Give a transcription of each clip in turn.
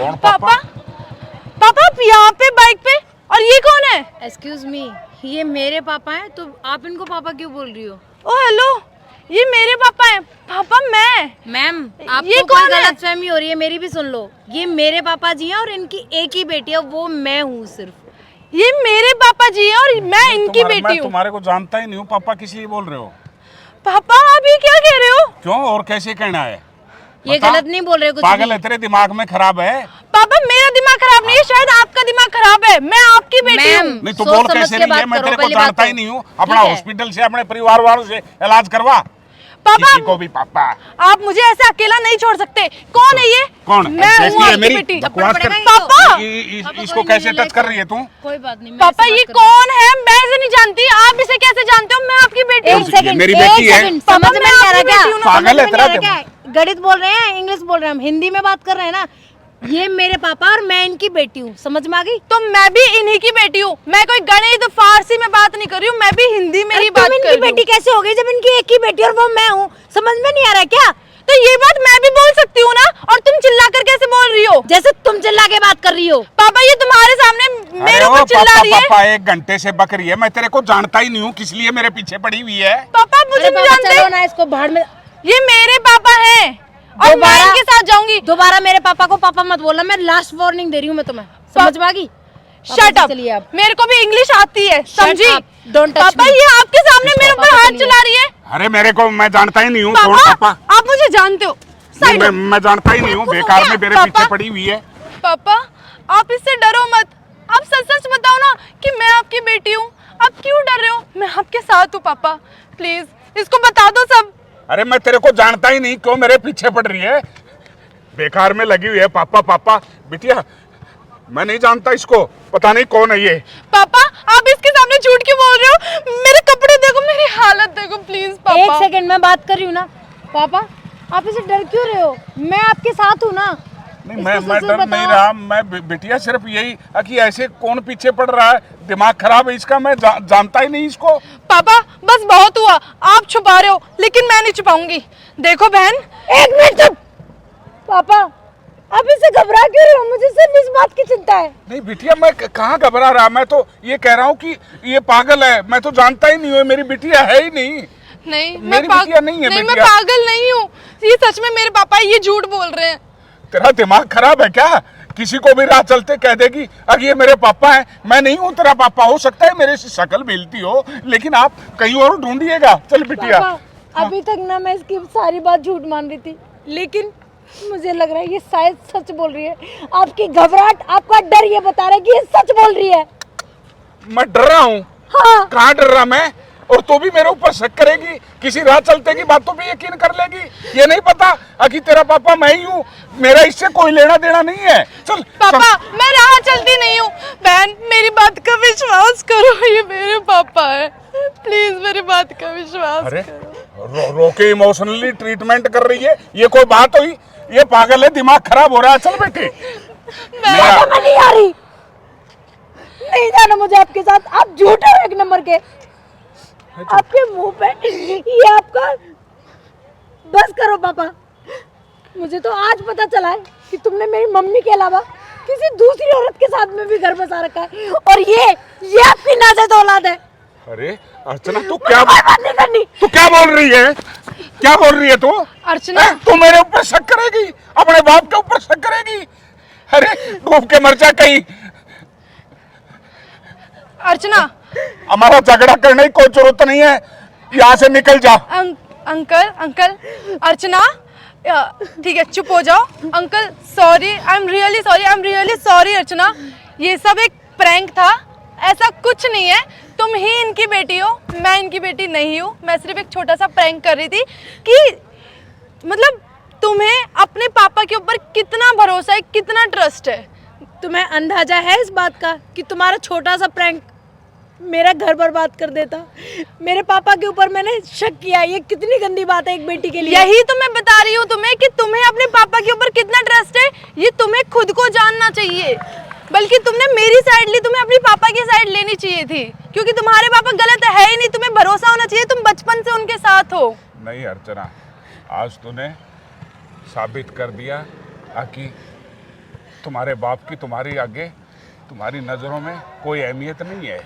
कौन पापा? पापा आप यहाँ पे बाइक पे, और ये कौन है? एक्सक्यूज मी, ये मेरे पापा हैं, तो आप इनको पापा क्यों बोल रही हो? ओ हेलो, ये मेरे पापा हैं। पापा मैं। मैम, ये आपको कौन कोई है? गलतफहमी हो रही है, मेरी भी सुन लो। ये मेरे पापा जी हैं और इनकी एक ही बेटी है, वो मैं हूँ सिर्फ। ये मेरे पापा जी हैं और मैं इनकी बेटी मैं हूँ। तुम्हारे को जानता ही नहीं हूँ, पापा किस लिए बोल रहे हो? पापा आप ये क्या कह रहे हो? क्यों और कैसे कहना है? ये बता। गलत नहीं बोल रहे कुछ पागल भी। है, तेरे दिमाग में खराब है। पापा मेरा दिमाग खराब नहीं है, शायद आपका दिमाग खराब है। मैं आपकी बेटी हूँ। नहीं तो सोच बोल समझ कैसे के रही है? बात मैं करो, तेरे को पहली बात जानता तो। ही नहीं हूँ। अपना ठीक है। हॉस्पिटल से, अपने परिवार वालों से इलाज करवा। पापा किसी को भी पापा। आप मुझे ऐसे अकेला नहीं छोड़ सकते। कौन है ये? कौन? मैं कैसी हूँ है आपकी मेरी? बेटी। बकवास कर। पापा! इसको कैसे टच कर रही है तू? कोई बात नहीं, मैं पापा ऐसे ये बात कर रही हूँ। कौन है? मैं इसे नहीं जानती। आप इसे कैसे जानते हो? मैं आपकी बेटी एक हूँ। सेकंड, मेरी एक बेटी है। सेकंड, पापा, समझ में मैं नहीं आ रहा आपकी क्या? बेटी हूँ ना। पागल है समझ में तेरा नहीं आ रहा क्या? गणित बोल रहे हैं, इंग्लिश बोल रहे हैं, हम हिंदी में बात कर रहे हैं ना। ये मेरे पापा और मैं इनकी बेटी हूँ, समझ में आ गई? तो मैं भी इन्हीं की बेटी हूँ। मैं कोई गणित फारसी में बात नहीं कर रही हूँ, मैं भी हिंदी में ही बात कर इनकी रही हूँ। बेटी कैसे हो गई जब इनकी एक ही बेटी और वो मैं हूँ? समझ में नहीं आ रहा क्या? तो ये बात मैं भी बोल सकती हूँ ना, और तुम चिल्ला कर कैसे बोल रही हो? जैसे तुम चिल्ला के बात कर रही हो। पापा ये तुम्हारे सामने मेरे अरे ओ ऊपर चिल्ला पापा, रही है। पापा 1 घंटे से बक रही है। मैं तेरे को जानता ही नहीं हूँ, किस लिए मेरे पीछे पड़ी हुई है? पापा आप मुझे अरे नहीं पापा चलो जानते। ना, इसको भाड़ में। ये मेरे पापा हैं और मैं दोबारा- इनके साथ जाऊंगी। दोबारा मेरे पापा को पापा मत बोलना, मैं लास्ट वार्निंग दे रही हूँ मैं तुम्हें, समझ में आ गई? Shut up. चलिए आप। मेरे को भी इंग्लिश आती है, समझी? up, don't touch पापा me. ये आपके सामने मेरे ऊपर पापा हाथ चलिए। चला रही है। अरे मेरे को, मैं जानता ही नहीं हूँ कौन पापा पापा। आप मुझे जानते हो। नहीं, साइड मैं जानता ही नहीं हूँ, बेकार में मेरे पापा। पीछे पड़ी हुई है। पापा आप इससे डरो मत। आप सच सच बताओ ना कि मैं आपकी बेटी हूँ। आप क्यों डर रहे हो? मैं आपके साथ हूँ पापा। प्लीज इसको बता दो सब। अरे मैं तेरे को जानता ही नहीं, क्यों मेरे पीछे पड़ रही है? बेकार में लगी हुई है पापा पापा। बिटिया मैं नहीं जानता इसको, पता नहीं कौन है ये। पापा आप इसके सामने झूठ क्यों बोल रहे हो? मेरे कपड़े देखो, मेरी हालत देखो, प्लीज पापा। एक सेकंड मैं बात कर रही हूँ ना। पापा आप इसे डर क्यों रहे हो? मैं आपके साथ हूँ ना। नहीं इसको मैं सच डर बताओ। नहीं रहा। मैं बिटिया सिर्फ यही कि ऐसे कौन पीछे पड़ रहा है, दिमाग खराब है इसका। मैं जानता ही नहीं इसको। पापा बस बहुत हुआ, आप छुपा रहे हो, लेकिन मैं नहीं छुपाऊंगी। देखो बहन। एक मिनट चुप। पापा आप इससे घबरा क्यों रहे हो? मुझे सिर्फ इस बात की चिंता है। नहीं बिटिया मैं कहाँ घबरा रहा, मैं तो ये कह रहा हूँ कि ये पागल है। मैं तो जानता ही नहीं हूँ, मेरी बिटिया है ही नहीं। नहीं मेरी बिटिया नहीं है, नहीं मैं बिटिया। पागल नहीं हूँ। ये सच में मेरे पापा, ये झूठ बोल रहे हैं। तेरा दिमाग खराब है क्या? किसी को भी राह चलते कह देगी अगर ये मेरे पापा हैं। मैं नहीं हूँ तेरा पापा। हो सकता है मेरे से शक्ल मिलती हो, लेकिन आप कहीं और ढूंढिएगा। चल बिटिया। पापा अभी तक ना मैं इसकी सारी बात झूठ मान रही थी, लेकिन मुझे लग रहा है ये शायद सच बोल रही है। आपकी घबराहट, आपका डर ये बता रहा है कि ये सच बोल रही है। मैं डर रहा हूँ? हाँ। कहाँ डर रहा मैं? और तो भी मेरे ऊपर शक करेगी, किसी राह चलते की बातों पे यकीन कर लेगी। ये नहीं पता कि तेरा पापा मैं ही हूँ, मेरा इससे कोई लेना देना नहीं है। चल पापा मैं राह चलती नहीं हूँ। बहन मेरी बात का विश्वास करो, ये मेरे पापा है। प्लीज मेरी बात का विश्वास अरे करो। रोके इमोशनली ट्रीटमेंट कर रही है, ये कोई बात हुई? ये पागल है, दिमाग खराब हो रहा है। चल बेटी। मैं नहीं आ रही, नहीं जाना मुझे आपके साथ। आप झूठे हो एक नंबर के। आपके मुंह पे ये आपका। बस करो पापा, मुझे तो आज पता चला है कि तुमने मेरी मम्मी के अलावा किसी दूसरी औरत के साथ में भी घर बसा रखा है, और ये आपकी नाजायज औलाद है। अरे अर्चना तू क्या बात नहीं करनी। तू क्या बोल रही है? क्या बोल रही है तू? अर्चना तू मेरे ऊपर शक करेगी, अपने बाप के ऊपर शक करेगी? अरे डूब के मर जा कहीं। अर्चना हमारा झगड़ा करने की कोई जरूरत नहीं है, यहाँ से निकल जा। अंकल अंकल अर्चना ठीक है चुप हो जाओ। Uncle sorry, I am really sorry Archana. ये सब एक प्रैंक था, ऐसा कुछ नहीं है। तुम ही इनकी बेटी हो, मैं इनकी बेटी नहीं हूँ। मैं सिर्फ एक छोटा सा प्रैंक कर रही थी कि मतलब तुम्हें अपने पापा के ऊपर कितना भरोसा है, कितना ट्रस्ट है। तुम्हें अंदाजा है इस बात का कि तुम्हारा छोटा सा प्रैंक मेरा घर बर्बाद कर देता? मेरे पापा के ऊपर मैंने शक किया। ये कितनी गंदी बात है एक बेटी के लिए। यही तो मैं बता रही हूँ तुम्हें कि तुम्हें अपने पापा के ऊपर कितना ट्रस्ट है, ये तुम्हें खुद को जानना चाहिए। बल्कि तुमने मेरी साइड ली, तुम्हें अपने पापा की साइड लेनी चाहिए थी, क्योंकि तुम्हारे पापा गलत है ही नहीं। तुम्हें भरोसा होना चाहिए, तुम बचपन से उनके साथ हो। नहीं अर्चना, आज तूने साबित कर दिया कि तुम्हारे बाप की तुम्हारी आगे, तुम्हारी नज़रों में कोई अहमियत नहीं है।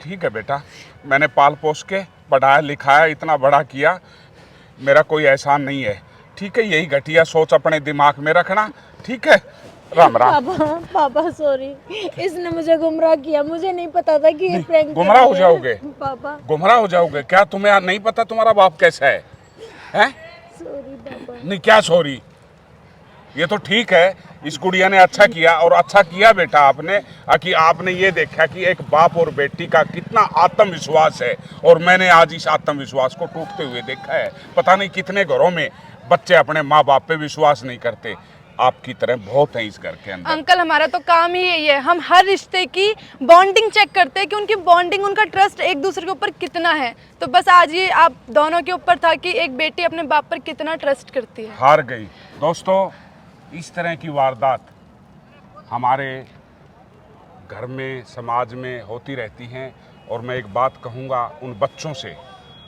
ठीक है बेटा, मैंने पाल पोस के पढ़ाया लिखाया, इतना बड़ा किया, मेरा कोई एहसान नहीं है। ठीक है, यही घटिया सोच अपने दिमाग में रखना। ठीक है, राम राम। पापा सॉरी, इसने मुझे गुमराह किया, मुझे नहीं पता था कि ये प्रैंक गुमराह हो जाओगे पापा, गुमराह हो जाओगे। क्या तुम्हें नहीं पता तुम्हारा बाप कैसा है? हैं? सॉरी पापा। नहीं, क्या सॉरी? ये तो ठीक है, इस गुड़िया ने अच्छा किया, और अच्छा किया बेटा आपने कि आपने ये देखा कि एक बाप और बेटी का कितना आत्मविश्वास है, और मैंने आज इस आत्मविश्वास को टूटते हुए देखा है। पता नहीं कितने घरों में बच्चे अपने माँ बाप पे विश्वास नहीं करते। आपकी तरह बहुत है इस घर के अंदर। अंकल हमारा तो काम ही यही है, हम हर रिश्ते की बॉन्डिंग चेक करते हैं कि उनकी बॉन्डिंग, उनका ट्रस्ट एक दूसरे के ऊपर कितना है। तो बस आज ये आप दोनों के ऊपर था कि एक बेटी अपने बाप पर कितना ट्रस्ट करती है। हार गई। दोस्तों, इस तरह की वारदात हमारे घर में, समाज में होती रहती हैं, और मैं एक बात कहूँगा उन बच्चों से,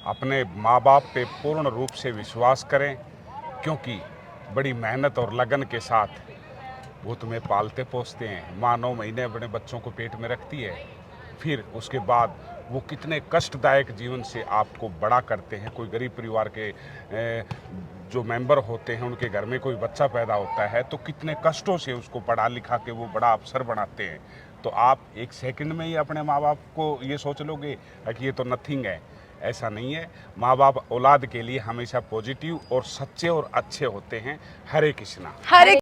अपने माँ बाप पे पूर्ण रूप से विश्वास करें, क्योंकि बड़ी मेहनत और लगन के साथ वो तुम्हें पालते पोसते हैं। माँ 9 महीने अपने बच्चों को पेट में रखती है, फिर उसके बाद वो कितने कष्टदायक जीवन से आपको बड़ा करते हैं। कोई गरीब परिवार के जो मेंबर होते हैं, उनके घर में कोई बच्चा पैदा होता है तो कितने कष्टों से उसको पढ़ा लिखा के वो बड़ा अफसर बनाते हैं। तो आप एक सेकंड में ही अपने माँ बाप को ये सोच लोगे कि ये तो नथिंग है। ऐसा नहीं है। माँ बाप औलाद के लिए हमेशा पॉजिटिव और सच्चे और अच्छे होते हैं। हरे कृष्णा। हरे